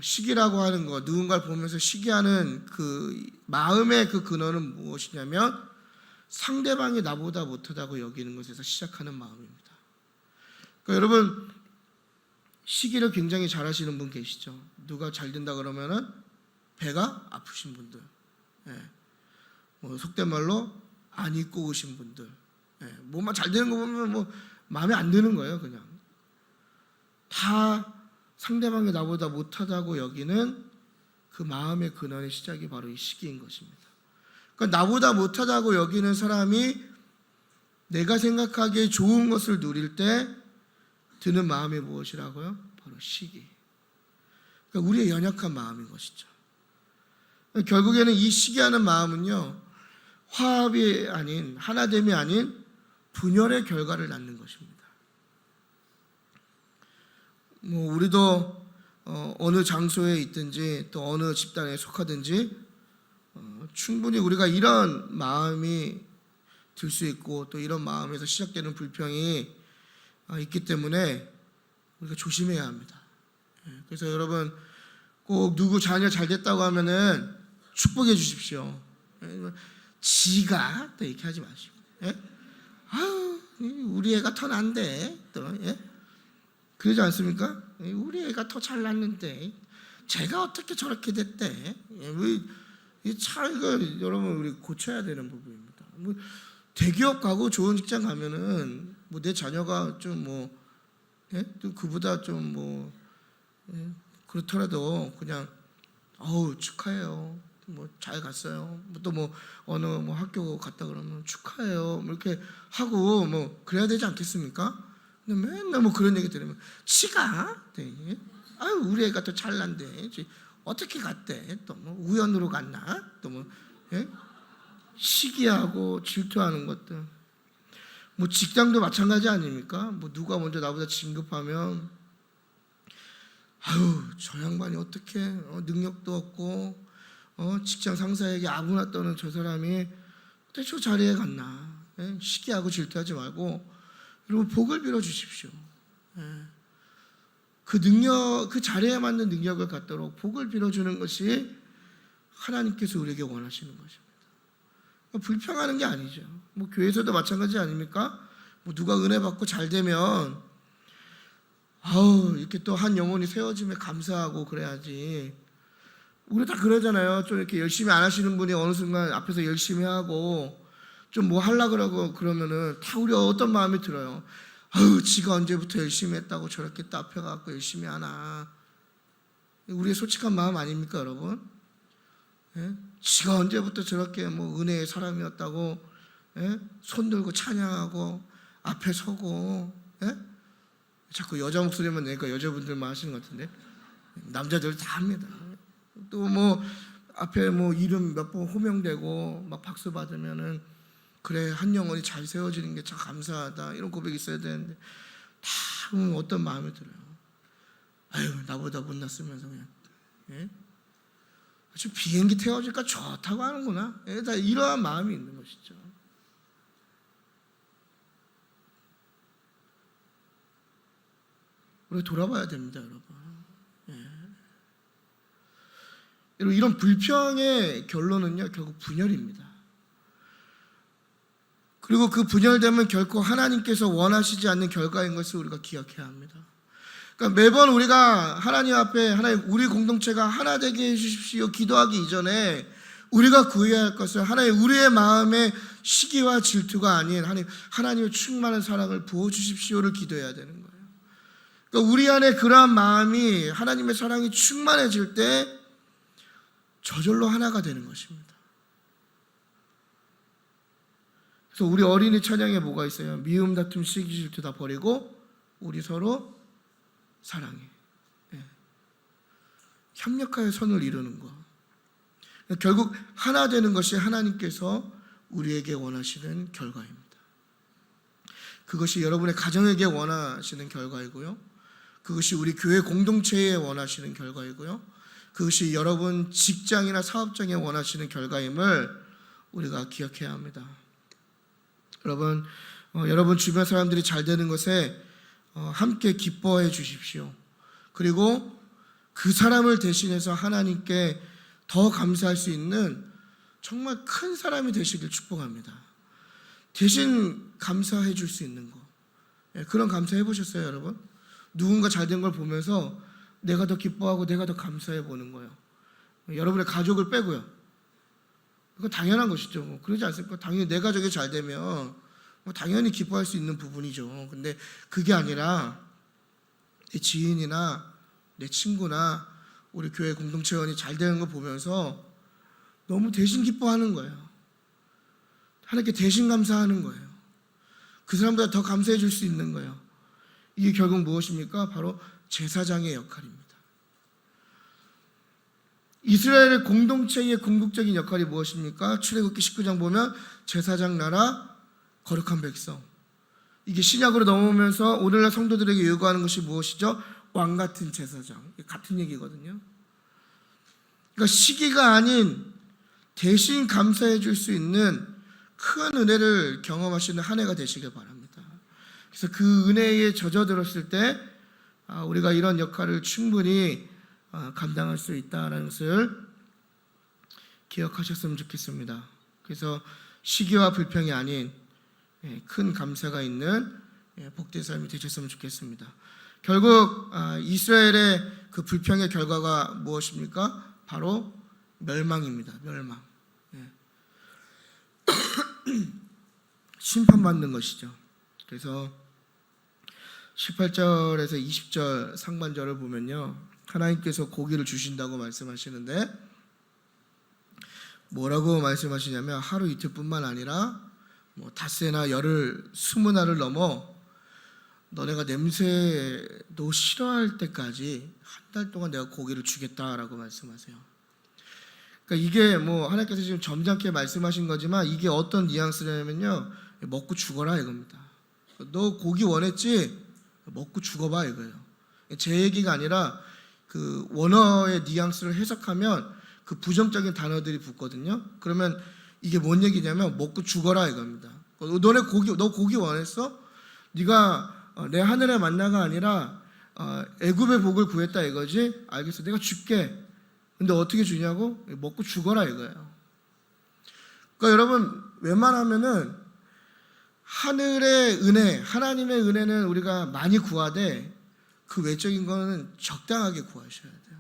시기라고 하는 것, 누군가를 보면서 시기하는 그 마음의 그 근원은 무엇이냐면 상대방이 나보다 못하다고 여기는 것에서 시작하는 마음입니다. 그러니까 여러분, 시기를 굉장히 잘하시는 분 계시죠? 누가 잘 된다 그러면은 배가 아프신 분들, 속된 말로 안 입고 오신 분들, 뭐만 잘 되는 거 보면 마음에 안 드는 거예요. 그냥 다 상대방이 나보다 못하다고 여기는 그 마음의 근원의 시작이 바로 이 시기인 것입니다. 그러니까 나보다 못하다고 여기는 사람이 내가 생각하기에 좋은 것을 누릴 때 드는 마음이 무엇이라고요? 바로 시기. 그러니까 우리의 연약한 마음인 것이죠. 결국에는 이 시기하는 마음은요, 화합이 아닌, 하나됨이 아닌 분열의 결과를 낳는 것입니다. 우리도 어느 장소에 있든지 또 어느 집단에 속하든지 충분히 우리가 이런 마음이 들 수 있고 또 이런 마음에서 시작되는 불평이 있기 때문에 우리가 조심해야 합니다. 그래서 여러분, 꼭 누구 자녀 잘 됐다고 하면은 축복해 주십시오. 지가 또 이렇게 하지 마시고, 아유, 우리 애가 더 난데, 또 그러지 않습니까? 우리 애가 더 잘났는데 제가 어떻게 저렇게 됐대? 이 차이가 여러분 우리 고쳐야 되는 부분입니다. 대기업 가고 좋은 직장 가면은 내 자녀가 좀 또 그보다 좀 그렇더라도 그냥 축하해요. 잘 갔어요. 또 어느 학교 갔다 그러면 축하해요. 이렇게 하고 그래야 되지 않겠습니까? 근데 맨날 그런 얘기 들으면 치가 아유, 우리 애가 더 잘난데 어떻게 갔대? 또 우연으로 갔나? 또 시기하고 질투하는 것들. 직장도 마찬가지 아닙니까? 누가 먼저 나보다 진급하면 아유, 저 양반이 어떻게 능력도 없고 직장 상사에게 아무나 떠는 저 사람이 어떻게 저 자리에 갔나? 시기하고 질투하지 말고 여러분, 복을 빌어 주십시오. 그 능력, 그 자리에 맞는 능력을 갖도록 복을 빌어주는 것이 하나님께서 우리에게 원하시는 것입니다. 불평하는 게 아니죠. 교회에서도 마찬가지 아닙니까? 누가 은혜 받고 잘 되면 이렇게 또 한 영혼이 세워짐에 감사하고 그래야지. 우리 다 그러잖아요. 좀 이렇게 열심히 안 하시는 분이 어느 순간 앞에서 열심히 하고 좀 하려고 그러고 그러면은 다 우리 어떤 마음이 들어요. 지가 언제부터 열심히 했다고 저렇게 또 앞에 가서 열심히 하나. 우리의 솔직한 마음 아닙니까, 여러분? 지가 언제부터 저렇게 은혜의 사람이었다고 손 들고 찬양하고 앞에 서고 자꾸 여자 목소리만 내니까 여자분들만 하시는 것 같은데 남자들 다 합니다. 또 앞에 이름 몇 번 호명되고 막 박수 받으면은 그래, 한 영혼이 잘 세워지는 게 참 감사하다, 이런 고백이 있어야 되는데 다 어떤 마음이 들어요. 아유, 나보다 못났으면서 그냥 비행기 태워줄까 좋다고 하는구나. 다 이러한 마음이 있는 것이죠. 우리 돌아봐야 됩니다, 여러분. 여러분, 이런 불평의 결론은요, 결국 분열입니다. 그리고 그 분열됨은 결코 하나님께서 원하시지 않는 결과인 것을 우리가 기억해야 합니다. 그러니까 그러니까 매번 우리가 하나님 앞에 하나님 우리 공동체가 하나 되게 해주십시오 기도하기 이전에 우리가 구해야 할 것은 하나님 우리의 마음에 시기와 질투가 아닌 하나님의 충만한 사랑을 부어주십시오를 기도해야 되는 거예요. 그러니까 우리 안에 그러한 마음이 하나님의 사랑이 충만해질 때 저절로 하나가 되는 것입니다. 그래서 우리 어린이 찬양에 뭐가 있어요? 미움, 다툼, 시기, 질투 다 버리고 우리 서로 사랑해. 네. 협력하여 선을 이루는 거. 결국 하나 되는 것이 하나님께서 우리에게 원하시는 결과입니다. 그것이 여러분의 가정에게 원하시는 결과이고요. 그것이 우리 교회 공동체에 원하시는 결과이고요. 그것이 여러분 직장이나 사업장에 원하시는 결과임을 우리가 기억해야 합니다. 여러분 주변 사람들이 잘 되는 것에 함께 기뻐해 주십시오. 그리고 그 사람을 대신해서 하나님께 더 감사할 수 있는 정말 큰 사람이 되시길 축복합니다. 대신 감사해 줄 수 있는 거. 그런 감사해 보셨어요, 여러분? 누군가 잘 된 걸 보면서 내가 더 기뻐하고 내가 더 감사해 보는 거예요. 여러분의 가족을 빼고요. 그건 당연한 것이죠. 그러지 않습니까? 당연히 내 가족이 잘 되면 당연히 기뻐할 수 있는 부분이죠. 근데 그게 아니라 내 지인이나 내 친구나 우리 교회 공동체원이 잘 되는 걸 보면서 너무 대신 기뻐하는 거예요. 하나님께 대신 감사하는 거예요. 그 사람보다 더 감사해 줄 수 있는 거예요. 이게 결국 무엇입니까? 바로 제사장의 역할입니다. 이스라엘의 공동체의 궁극적인 역할이 무엇입니까? 출애굽기 19장 보면 제사장 나라 거룩한 백성. 이게 신약으로 넘어오면서 오늘날 성도들에게 요구하는 것이 무엇이죠? 왕 같은 제사장. 같은 얘기거든요. 그러니까 시기가 아닌 대신 감사해 줄 수 있는 큰 은혜를 경험하시는 한 해가 되시길 바랍니다. 그래서 그 은혜에 젖어들었을 때 우리가 이런 역할을 충분히 감당할 수 있다는 것을 기억하셨으면 좋겠습니다. 그래서 시기와 불평이 아닌 큰 감사가 있는 복된 삶이 되셨으면 좋겠습니다. 결국 이스라엘의 그 불평의 결과가 무엇입니까? 바로 멸망입니다. 멸망. 심판받는 것이죠. 그래서 18절에서 20절 상반절을 보면요, 하나님께서 고기를 주신다고 말씀하시는데 뭐라고 말씀하시냐면 하루 이틀뿐만 아니라 닷새나 열흘 20날을 넘어 너네가 냄새도 싫어할 때까지 한 달 동안 내가 고기를 주겠다라고 말씀하세요. 그러니까 이게 하나님께서 지금 점잖게 말씀하신 거지만 이게 어떤 뉘앙스냐면요, 먹고 죽어라 이겁니다. 너 고기 원했지? 먹고 죽어봐 이거예요. 제 얘기가 아니라 그 원어의 뉘앙스를 해석하면 그 부정적인 단어들이 붙거든요. 그러면 이게 뭔 얘기냐면 먹고 죽어라 이겁니다. 너 고기 원했어? 네가 내 하늘의 만나가 아니라 애굽의 복을 구했다 이거지? 알겠어, 내가 줄게. 근데 어떻게 주냐고? 먹고 죽어라 이거예요. 그러니까 여러분 웬만하면은 하늘의 은혜, 하나님의 은혜는 우리가 많이 구하되 그 외적인 거는 적당하게 구하셔야 돼요.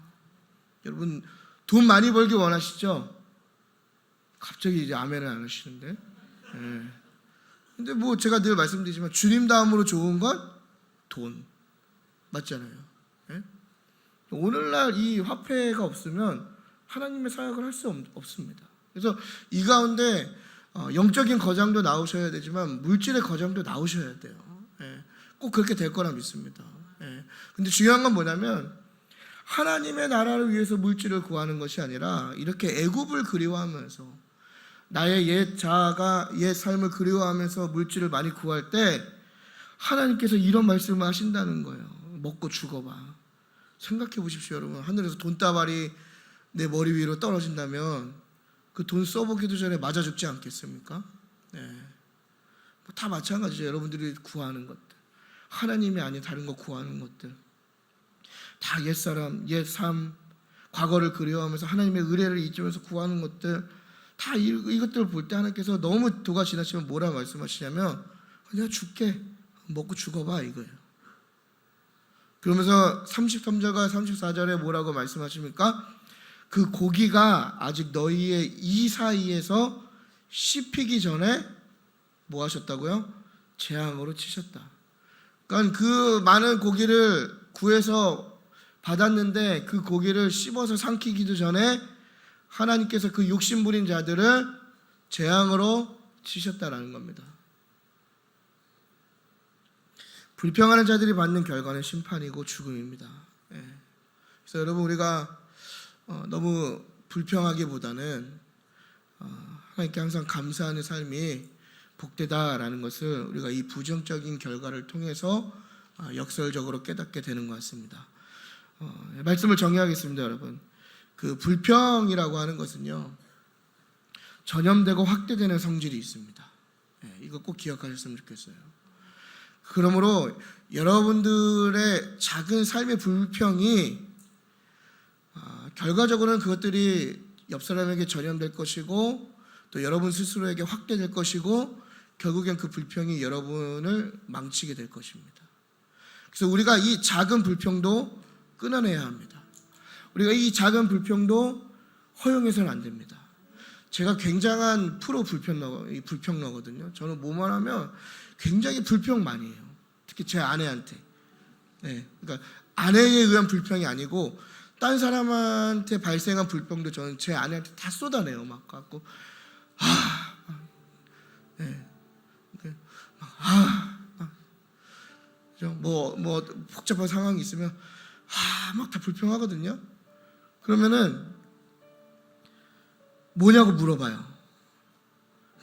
여러분 돈 많이 벌기 원하시죠? 갑자기 이제 아멘을 안 하시는데. 근데 제가 늘 말씀드리지만 주님 다음으로 좋은 건 돈 맞잖아요. 오늘날 이 화폐가 없으면 하나님의 사역을 할 수 없습니다. 그래서 이 가운데 영적인 거장도 나오셔야 되지만 물질의 거장도 나오셔야 돼요. 꼭 그렇게 될 거라 믿습니다. 근데 중요한 건 뭐냐면 하나님의 나라를 위해서 물질을 구하는 것이 아니라 이렇게 애굽을 그리워하면서 나의 옛 자아가 옛 삶을 그리워하면서 물질을 많이 구할 때 하나님께서 이런 말씀을 하신다는 거예요. 먹고 죽어봐. 생각해 보십시오, 여러분. 하늘에서 돈다발이 내 머리 위로 떨어진다면 그 돈 써보기도 전에 맞아 죽지 않겠습니까? 다 마찬가지죠. 여러분들이 구하는 것들, 하나님이 아닌 다른 거 구하는 것들, 다 옛사람, 옛삶, 과거를 그리워하면서 하나님의 의뢰를 잊으면서 구하는 것들, 다 이것들을 볼 때 하나님께서 너무 도가 지나치면 뭐라 말씀하시냐면 내가 줄게, 먹고 죽어봐 이거예요. 그러면서 33절과 34절에 뭐라고 말씀하십니까? 그 고기가 아직 너희의 이 사이에서 씹히기 전에 뭐 하셨다고요? 재앙으로 치셨다. 그러니까 그 많은 고기를 구해서 받았는데 그 고기를 씹어서 삼키기도 전에 하나님께서 그 욕심부린 자들을 재앙으로 치셨다라는 겁니다. 불평하는 자들이 받는 결과는 심판이고 죽음입니다. 그래서 여러분, 우리가 너무 불평하기보다는 하나님께 항상 감사하는 삶이 복되다라는 것을 우리가 이 부정적인 결과를 통해서 역설적으로 깨닫게 되는 것 같습니다. 말씀을 정리하겠습니다, 여러분. 그 불평이라고 하는 것은요, 전염되고 확대되는 성질이 있습니다. 이거 꼭 기억하셨으면 좋겠어요. 그러므로 여러분들의 작은 삶의 불평이 결과적으로는 그것들이 옆 사람에게 전염될 것이고 또 여러분 스스로에게 확대될 것이고 결국엔 그 불평이 여러분을 망치게 될 것입니다. 그래서 우리가 이 작은 불평도 끊어내야 합니다. 우리가 이 작은 불평도 허용해서는 안 됩니다. 제가 굉장한 프로 불평러거든요. 저는 뭐만 하면 굉장히 불평 많이 해요. 특히 제 아내한테. 그러니까 아내에 의한 불평이 아니고 딴 사람한테 발생한 불평도 저는 제 아내한테 다 쏟아내요. 막 갖고 뭐 복잡한 상황이 있으면 막 다 불평하거든요. 그러면은 뭐냐고 물어봐요.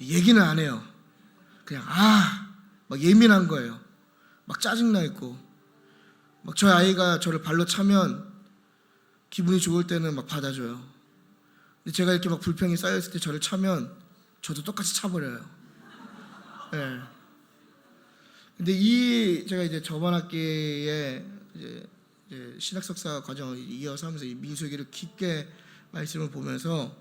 얘기는 안 해요. 그냥 막 예민한 거예요. 막 짜증나 있고 막 저희 아이가 저를 발로 차면 기분이 좋을 때는 막 받아줘요. 근데 제가 이렇게 막 불평이 쌓여있을 때 저를 차면 저도 똑같이 차버려요. 근데 제가 이제 저번 학기에 이제 신학 석사 과정을 이어서 하면서 이 민수기를 깊게 말씀을 보면서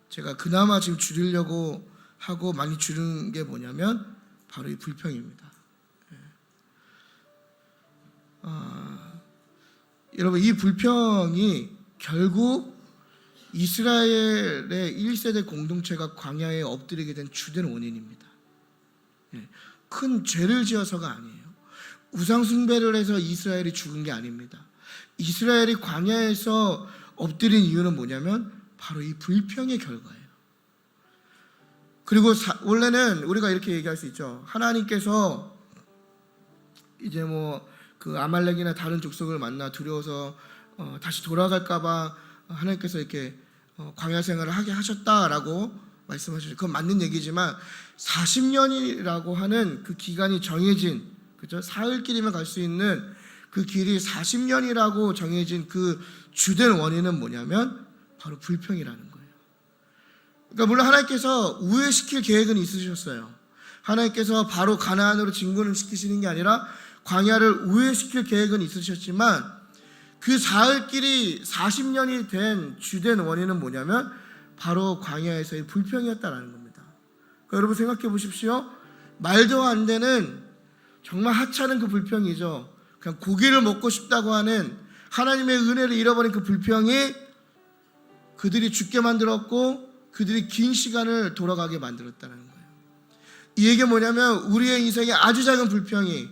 제가 그나마 지금 줄이려고 하고 많이 줄인 게 뭐냐면 바로 이 불평입니다. 여러분, 이 불평이 결국 이스라엘의 1세대 공동체가 광야에 엎드리게 된 주된 원인입니다. 큰 죄를 지어서가 아니에요. 우상 숭배를 해서 이스라엘이 죽은 게 아닙니다. 이스라엘이 광야에서 엎드린 이유는 뭐냐면 바로 이 불평의 결과예요. 그리고 원래는 우리가 이렇게 얘기할 수 있죠. 하나님께서 이제 그 아말렉이나 다른 족속을 만나 두려워서 다시 돌아갈까봐 하나님께서 이렇게 광야 생활을 하게 하셨다라고 말씀하시죠. 그건 맞는 얘기지만 40년이라고 하는 그 기간이 정해진, 그죠? 사흘길이면 갈 수 있는 그 길이 40년이라고 정해진 그 주된 원인은 뭐냐면 바로 불평이라는 거예요. 그러니까 물론 하나님께서 우회시킬 계획은 있으셨어요. 하나님께서 바로 가나안으로 진군을 시키시는 게 아니라 광야를 우회시킬 계획은 있으셨지만 그 사흘길이 40년이 된 주된 원인은 뭐냐면 바로 광야에서의 불평이었다라는 겁니다. 그러니까 여러분 생각해 보십시오. 말도 안 되는 정말 하찮은 그 불평이죠. 그냥 고기를 먹고 싶다고 하는 하나님의 은혜를 잃어버린 그 불평이 그들이 죽게 만들었고 그들이 긴 시간을 돌아가게 만들었다는 거예요. 이 얘기가 뭐냐면 우리의 인생에 아주 작은 불평이,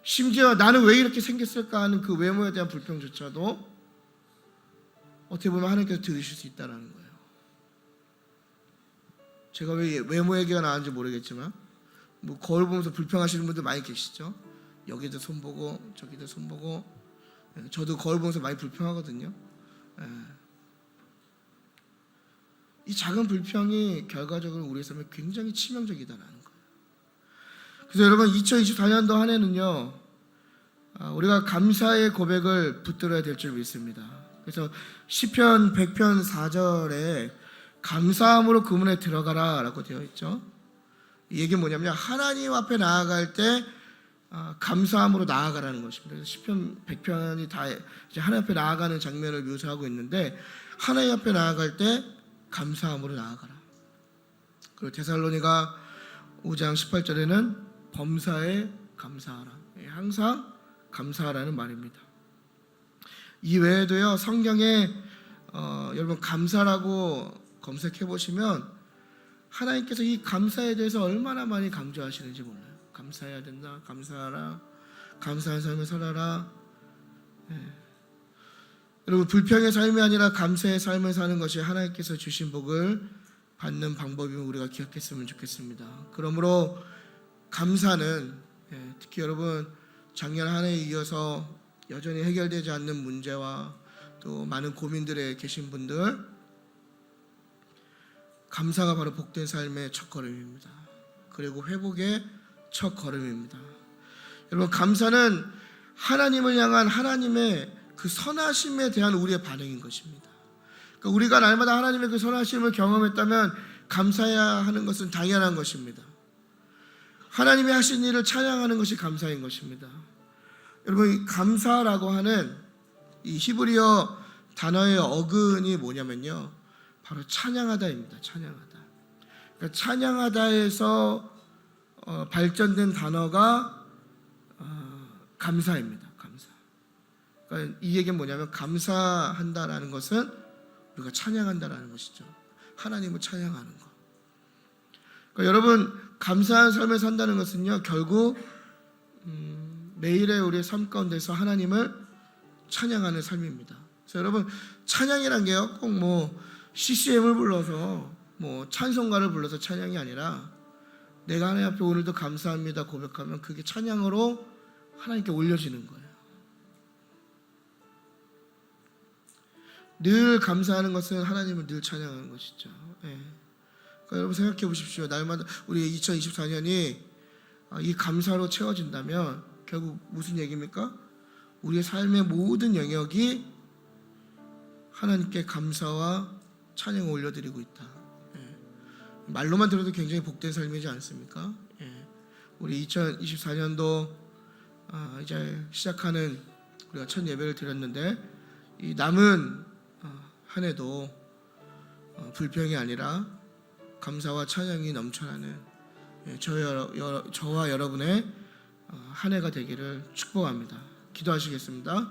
심지어 나는 왜 이렇게 생겼을까 하는 그 외모에 대한 불평조차도 어떻게 보면 하나님께서 들으실 수 있다는 거예요. 제가 왜 외모 얘기가 나왔는지 모르겠지만 거울 보면서 불평하시는 분들 많이 계시죠. 여기도 손보고 저기도 손보고. 저도 거울 보면서 많이 불평하거든요. 이 작은 불평이 결과적으로 우리 삶에 굉장히 치명적이다라는 거예요. 그래서 여러분 2024년도 한 해는요, 우리가 감사의 고백을 붙들어야 될 줄 믿습니다. 그래서 시편 100편 4절에 감사함으로 그 문에 들어가라 라고 되어 있죠. 이 얘기는 뭐냐면 하나님 앞에 나아갈 때 감사함으로 나아가라는 것입니다. 그래서 시편 100편이 다 이제 하나님 앞에 나아가는 장면을 묘사하고 있는데, 하나님 앞에 나아갈 때 감사함으로 나아가라. 그리고 데살로니가 5장 18절에는 범사에 감사하라. 항상 감사하라는 말입니다. 이 외에도요, 성경에 여러분 감사라고 검색해 보시면 하나님께서 이 감사에 대해서 얼마나 많이 강조하시는지 몰라요. 감사해야 된다, 감사하라, 감사한 삶을 살아라. 여러분, 불평의 삶이 아니라 감사의 삶을 사는 것이 하나님께서 주신 복을 받는 방법임을 우리가 기억했으면 좋겠습니다. 그러므로 감사는 특히 여러분 작년 한 해에 이어서 여전히 해결되지 않는 문제와 또 많은 고민들에 계신 분들, 감사가 바로 복된 삶의 첫걸음입니다. 그리고 회복의 첫걸음입니다. 여러분, 감사는 하나님을 향한 하나님의 그 선하심에 대한 우리의 반응인 것입니다. 그러니까 우리가 날마다 하나님의 그 선하심을 경험했다면 감사해야 하는 것은 당연한 것입니다. 하나님이 하신 일을 찬양하는 것이 감사인 것입니다. 여러분, 이 감사라고 하는 이 히브리어 단어의 어근이 뭐냐면요, 바로 찬양하다입니다. 찬양하다. 그러니까 찬양하다에서 발전된 단어가 감사입니다. 감사. 그러니까 이 얘기는 뭐냐면 감사한다라는 것은 우리가 찬양한다라는 것이죠. 하나님을 찬양하는 것. 그러니까 여러분, 감사한 삶을 산다는 것은요, 결국 매일의 우리의 삶 가운데서 하나님을 찬양하는 삶입니다. 그래서 여러분, 찬양이란 게요, 꼭 뭐 CCM을 불러서 뭐 찬송가를 불러서 찬양이 아니라 내가 하나님 앞에 오늘도 감사합니다 고백하면 그게 찬양으로 하나님께 올려지는 거예요. 늘 감사하는 것은 하나님을 늘 찬양하는 것이죠. 그러니까 여러분 생각해 보십시오. 날마다 우리 2024년이 이 감사로 채워진다면 결국 무슨 얘기입니까? 우리의 삶의 모든 영역이 하나님께 감사와 찬양을 올려드리고 있다. 말로만 들어도 굉장히 복된 삶이지 않습니까? 우리 2024년도 이제 시작하는 우리가 첫 예배를 드렸는데 이 남은 한 해도 불평이 아니라 감사와 찬양이 넘쳐나는 저와 여러분의 한 해가 되기를 축복합니다. 기도하시겠습니다.